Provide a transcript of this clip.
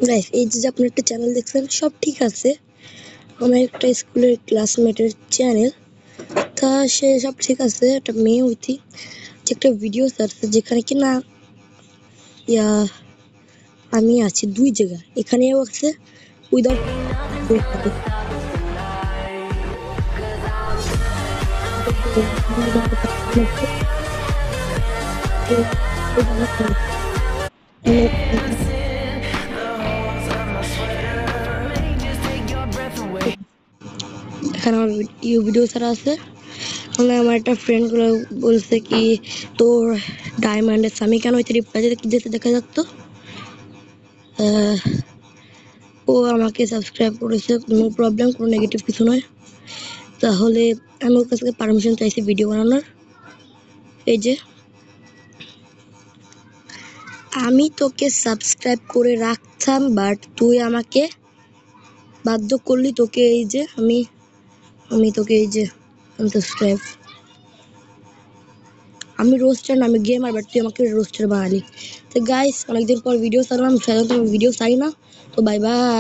Guys এই যে আপনি একটা চ্যানেল দেখছেন সব ঠিক আছে, আমার একটা স্কুলের ক্লাসমেটের চ্যানেল, তা সে সব ঠিক আছে, একটা মেয়ে হইতি যে একটা ভিডিও ছাড়ছে যেখানে কি না ইয়া আমি আছি দুই জায়গা, এখানেও আছে উইদাউট এখানে আমার ভিডিও ছাড়া আছে। মানে আমার একটা ফ্রেন্ড গুলো বলছে কি তোর ডায়মন্ডের স্বামী কেন হইতে রিপ্লাই দিতে দেখা যাচ্ছে। ও আমাকে সাবস্ক্রাইব করেছে, নো প্রবলেম, কোনো নেগেটিভ কিছু নয়। তাহলে আমি ওর কাছ থেকে পারমিশন চাইছি ভিডিও বানানোর। এই যে আমি তোকে সাবস্ক্রাইব করে রাখতাম, বাট তুই আমাকে বাধ্য করলি, তোকে এই যে আমি তোকে এই যে আনসাবস্ক্রাইব। আমি রোস্টার না, আমি গেমার, বাট তুই আমাকে রোস্টার বানালি। তো গাইস অনেকদিন পর ভিডিও ছাড়লাম, সাধারণত ভিডিও চাই না, তো বাই বাই।